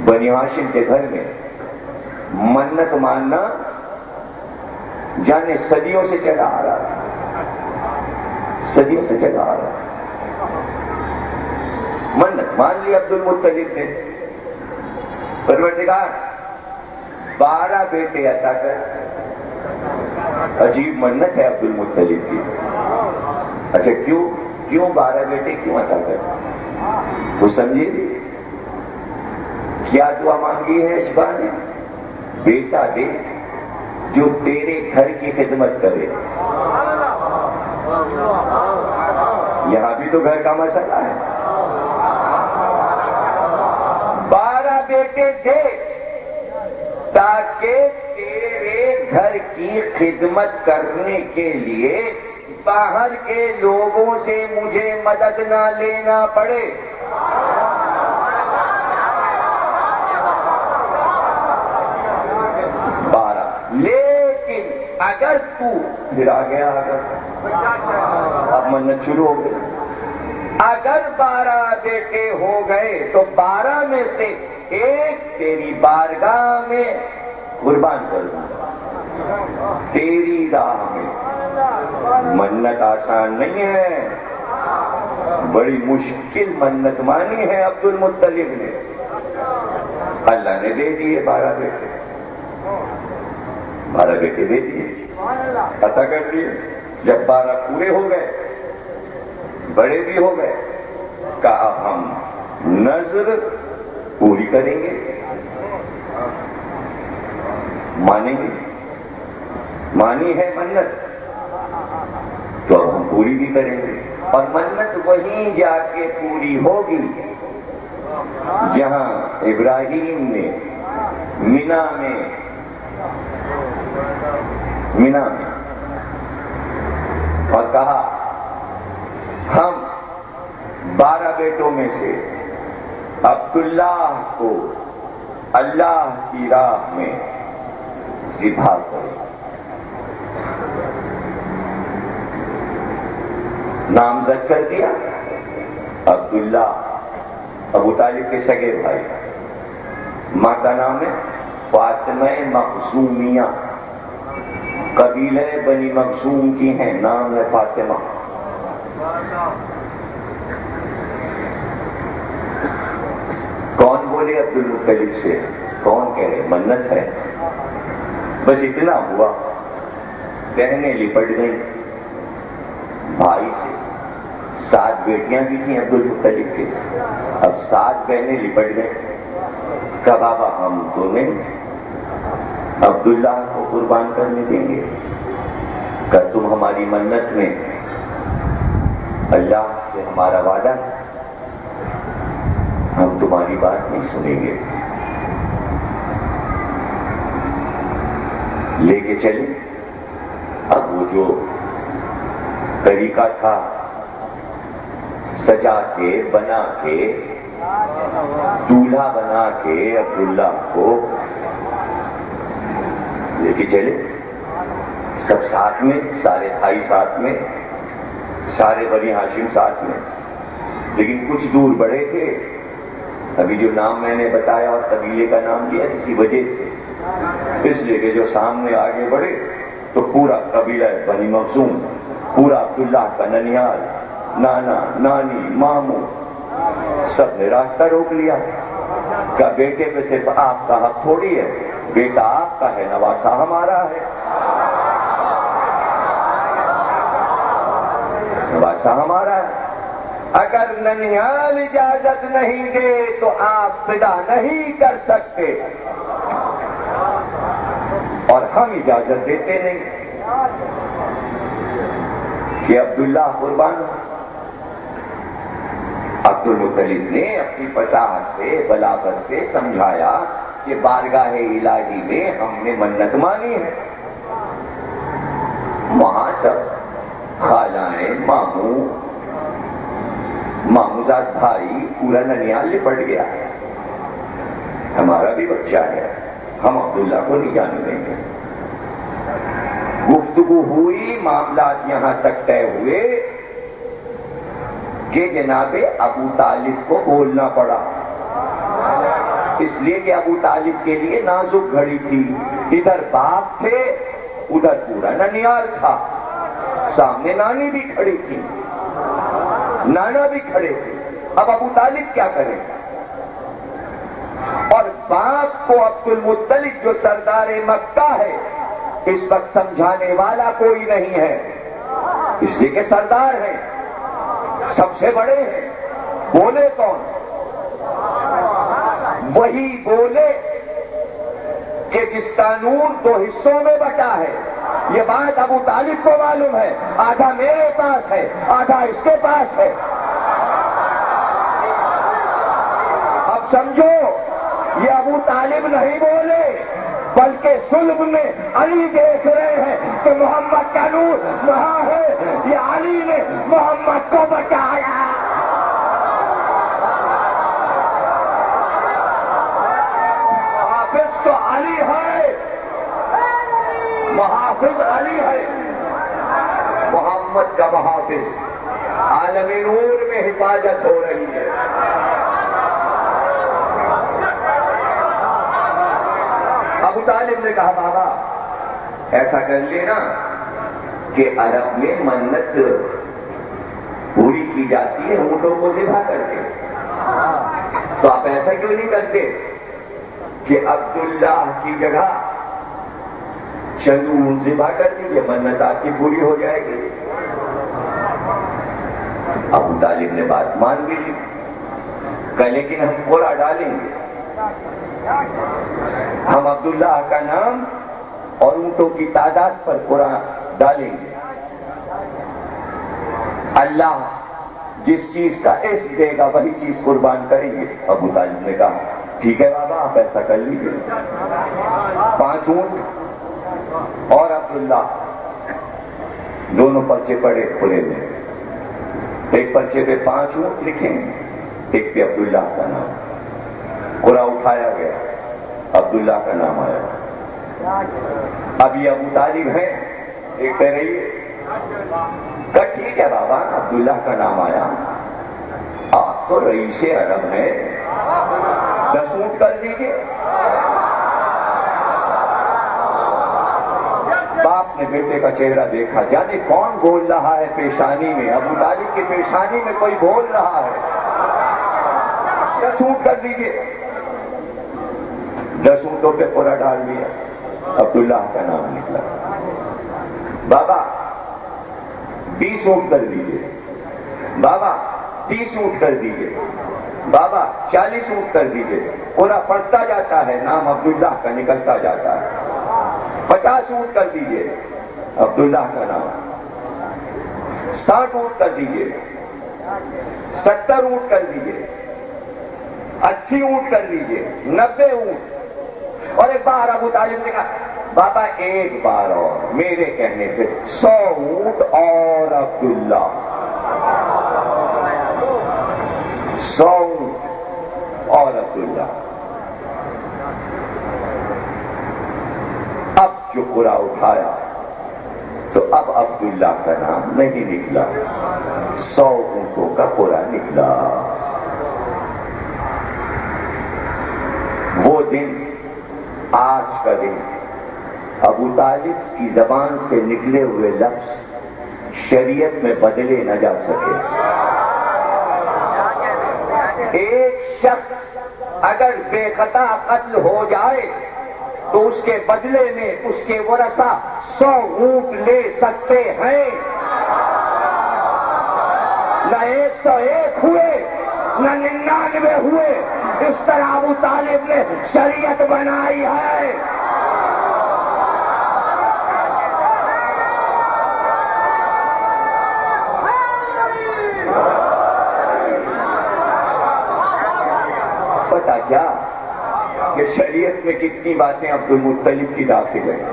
بنی ہاشم کے گھر میں منت ماننا جانے صدیوں سے چلا آ رہا تھا، صدیوں سے چلا آ رہا تھا۔ منت مان لی عبد المطلب نے، پروردگار 12 بیٹے عطا کر۔ عجیب منت ہے عبد المطلب کی۔ اچھا کیوں 12 بیٹے کیوں عطا کر؟ وہ سمجھے کیا دعا مانگی ہے اشباء نے؟ بیٹا دے جو تیرے گھر کی خدمت کرے۔ یہاں بھی تو گھر کا مسئلہ ہے۔ 12 بیٹے دے تاکہ تیرے گھر کی خدمت کرنے کے لیے باہر کے لوگوں سے مجھے مدد نہ لینا پڑے۔ لیکن اگر تو پھر آ گیا، اب منت شروع ہو گئی، اگر 12 بیٹے ہو گئے تو 12 میں سے ایک تیری بارگاہ میں قربان کر دوں، تیری راہ میں۔ منت آسان نہیں ہے، بڑی مشکل منت مانی ہے عبد المطلب نے۔ اللہ نے دے دیے 12 بیٹے، 12 بیٹے دے دیے، عطا کر دیے۔ جب 12 پورے ہو گئے، بڑے بھی ہو گئے، کہا ہم نذر پوری کریں گے، مانیں گے، مانی ہے منت تو اب ہم پوری بھی کریں گے۔ اور منت وہیں جا کے پوری ہوگی جہاں ابراہیم نے مینا میں اور کہا ہم 12 بیٹوں میں سے عبداللہ کو اللہ کی راہ میں ذبح کریں۔ نامزد کر دیا عبداللہ، ابو طالب کے سگے بھائی۔ ماں کا نام ہے فاطمہ مخزومیہ، قبیلہ بنی مخزوم کی ہیں، نام ہے فاطمہ۔ کون بولے عبد المطلب سے؟ کون کہے منت ہے؟ بس اتنا ہوا، بہنیں لپٹ گئیں بھائی سے۔ 7 بیٹیاں بھی تھیں عبد المطلب کے، اب 7 بہنیں لپٹ گئیں۔ کہا بابا ہم تو نہیں عبداللہ کو قربان کرنے دیں گے، کہ تم ہماری منت میں، اللہ سے ہمارا وعدہ ہے، ہم تمہاری بات نہیں سنیں گے۔ لے کے چلے۔ اب وہ جو طریقہ تھا سجا کے بنا کے دولہا بنا کے عبداللہ کو لے کے چلے، سب ساتھ میں، سارے بھائی ساتھ میں، سارے بنی ہاشم ساتھ میں۔ لیکن کچھ دور بڑے تھے، ابھی جو نام میں نے بتایا اور قبیلے کا نام لیا کسی وجہ سے، اس لیے کہ جو سامنے آگے بڑھے تو پورا قبیلہ بنی مخزوم، پورا عبداللہ کا ننیال، نانا نانی ماموں سب نے راستہ روک لیا۔ کہ بیٹے پہ صرف آپ کا حق تھوڑی ہے، بیٹا آپ کا ہے، نواسا ہمارا ہے، نواسا ہمارا ہے۔ اگر ننیال اجازت نہیں دے تو آپ فدا نہیں کر سکتے، اور ہم اجازت دیتے نہیں کہ عبداللہ قربان۔ عبد المطلب نے اپنی فصاحت سے بلاغت سے سمجھایا کہ بارگاہ الہی میں ہم نے منت مانی ہے۔ وہاں سب خالائیں، ماموزاد بھائی، پورا ننیال لپٹ گیا، ہمارا بھی بچہ ہے، ہم عبداللہ کو نہیں جانے دیں گے۔ گفتگو ہوئی، معاملات یہاں تک طے ہوئے کہ جناب ابو طالب کو بولنا پڑا اس لیے کہ ابو طالب کے لیے نازک گھڑی تھی، ادھر باپ تھے، ادھر پورا ننیال تھا، سامنے نانی بھی کھڑی تھی، نانا بھی کھڑے تھے، اب ابو طالب کیا کریں؟ اور باپ کو عبد المطلب جو سردار مکہ ہے اس وقت سمجھانے والا کوئی نہیں ہے، اس لیے کہ سردار ہیں، سب سے بڑے ہیں، بولے کون؟ وہی بولے کہ جس کا نور دو حصوں میں بٹا ہے۔ یہ بات ابو طالب کو معلوم ہے، آدھا میرے پاس ہے، آدھا اس کے پاس ہے۔ اب سمجھو، یہ ابو طالب نہیں بولے بلکہ صلب میں علی دیکھ رہے ہیں کہ محمد کا نور وہاں ہے، یہ علی نے محمد کو بچایا۔ محافظ تو علی ہے، محافظ علی ہے، محمد کا محافظ، عالم نور میں حفاظت ہو رہی ہے۔ ابو طالب نے کہا بابا ایسا کر لینا کہ عرب میں منت پوری کی جاتی ہے اونٹوں کو ذبح کر کے، تو آپ ایسا کیوں نہیں کرتے کہ عبداللہ کی جگہ چند اونٹ ذبح کر دیجیے، منت آپ کی پوری ہو جائے گی۔ ابو طالب نے بات مان بھی لی، کہ لیکن ہم قرعہ ڈالیں گے، ہم عبداللہ کا نام اور اونٹوں کی تعداد پر قرعہ ڈالیں گے، اللہ جس چیز کا عشق دے گا وہی چیز قربان کریں گے۔ ابو طالب نے کہا ٹھیک ہے بابا آپ ایسا کر لیجیے، 5 اونٹ اور عبداللہ، دونوں پرچے پڑے کھلے میں، ایک پرچے پہ 5 اونٹ لکھیں، ایک پہ عبداللہ کا نام، قرعہ اٹھایا گیا، عبداللہ کا نام آیا۔ اب یہ ابو طالب ہیں، دیکھتے رہیے، کہ ٹھیک ہے بابا عبداللہ کا نام آیا، آپ تو رئیس عرب ہیں، 10 اونٹ کر دیجئے۔ باپ نے بیٹے کا چہرہ دیکھا، جانے کون بول رہا ہے پیشانی میں، ابو طالب کی پیشانی میں کوئی بول رہا ہے، 10 اونٹ کر دیجئے۔ 10 اونٹوں پہ قرعہ ڈال دیا، عبداللہ کا نام نکلا۔ بابا 20 اونٹ کر دیجئے، بابا 30 اونٹ کر دیجئے، بابا 40 اونٹ کر دیجئے۔ قرعہ پڑتا جاتا ہے، نام عبداللہ کا نکلتا جاتا ہے۔ 50 اونٹ کر دیجئے، عبداللہ کا نام۔ 60 اونٹ کر دیجئے، 70 اونٹ کر دیجئے، 80 اونٹ کر دیجئے، 90 اونٹ۔ اور ایک بار ابو طالب نے کہا بابا ایک بار اور، میرے کہنے سے 100 اونٹ اور عبداللہ، 100 اونٹ اور عبداللہ۔ اب جو قرعہ اٹھایا تو اب عبداللہ کا نام نہیں نکلا، 100 اونٹوں کا قرعہ نکلا۔ وہ دن آج کا دن، ابو طالب کی زبان سے نکلے ہوئے لفظ شریعت میں بدلے نہ جا سکے۔ ایک شخص اگر بے خطا قتل ہو جائے تو اس کے بدلے میں اس کے ورثہ 100 اونٹ لے سکتے ہیں، نہ 101 ہوئے نہ 99 ہوئے، اس طرح ابو طالب نے شریعت بنائی ہے۔ پتا کیا کہ شریعت میں کتنی باتیں عبد المطلب کی داخل ہیں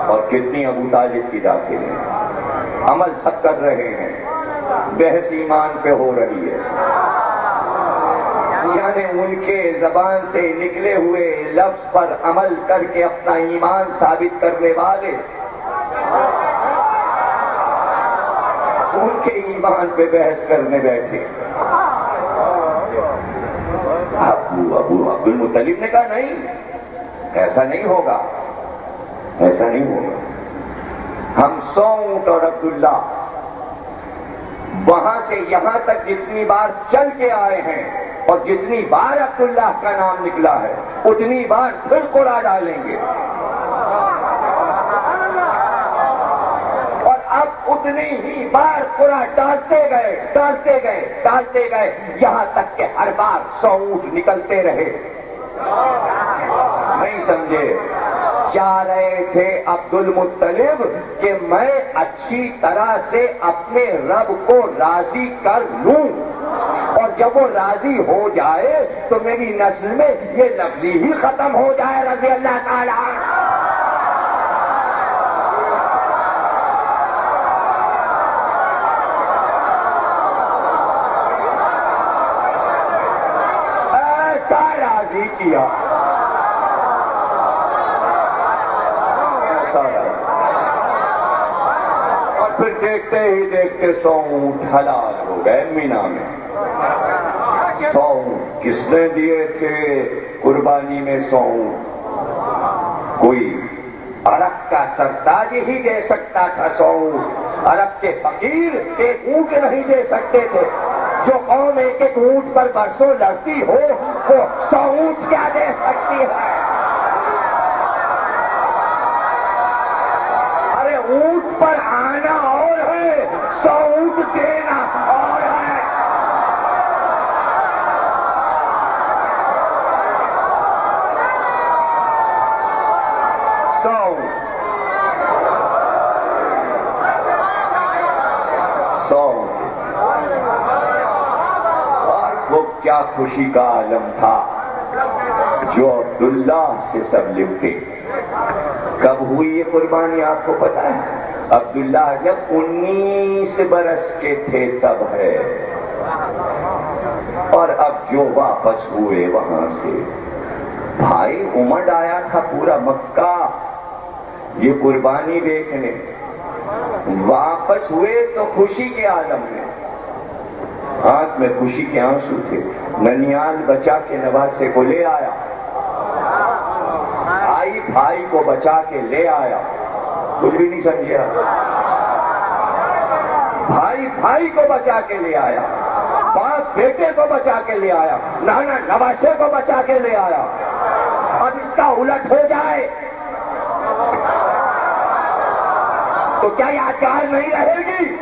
اور کتنی ابو طالب کی داخل ہیں، عمل سب کر رہے ہیں، بحث ایمان پہ ہو رہی ہے، یعنی ان کے زبان سے نکلے ہوئے لفظ پر عمل کر کے اپنا ایمان ثابت کرنے والے ان کے ایمان پہ بحث کرنے بیٹھے۔ اب ابو عبد المطلب نے کہا نہیں، ایسا نہیں ہوگا، ایسا نہیں ہوگا، ہم 100 اونٹ اور عبداللہ وہاں سے یہاں تک جتنی بار چل کے آئے ہیں اور جتنی بار عبداللہ کا نام نکلا ہے اتنی بار پھر قرعہ ڈالیں گے، اور اب اتنی ہی بار قرعہ ڈالتے گئے یہاں تک کہ ہر بار 100 اونٹ نکلتے رہے۔ نہیں سمجھے؟ چاہ رہے تھے عبد المطلب کہ میں اچھی طرح سے اپنے رب کو راضی کر لوں، اور جب وہ راضی ہو جائے تو میری نسل میں یہ لفظی ہی ختم ہو جائے رضی اللہ تعالی عنہ۔ ایسا راضی کیا، اور پھر دیکھتے ہی دیکھتے 100 اونٹ حلال ہو گئے مینا میں۔ 100 اونٹ کس نے دیے تھے قربانی میں؟ 100 اونٹ کوئی عرب کا سرتاج ہی دے سکتا تھا، 100 اونٹ عرب کے فقیر 1 اونٹ نہیں دے سکتے تھے۔ جو قوم 1 اونٹ پر برسوں لڑتی ہو وہ 100 اونٹ کیا دے سکتی ہے؟ اونٹ پر آنا اور ہے، 100 اونٹ دینا اور ہے۔ 100 اور وہ کیا خوشی کا عالم تھا جو عبداللہ سے سب لپٹے۔ کب ہوئی یہ قربانی آپ کو پتا ہے؟ عبداللہ جب 19 برس کے تھے تب ہے، اور اب جو واپس ہوئے وہاں سے بھائی امڈ آیا تھا پورا مکہ یہ قربانی دیکھنے، واپس ہوئے تو خوشی کے عالم میں، آنکھ میں خوشی کے آنسو تھے۔ ننیال بچا کے نواسے کو لے آیا، بھائی کو بچا کے لے آیا، کچھ بھی نہیں سمجھا، بھائی کو بچا کے لے آیا، باپ بیٹے کو بچا کے لے آیا، نانا نواسے کو بچا کے لے آیا۔ اب اس کا الٹ ہو جائے تو کیا یادگار نہیں رہے گی؟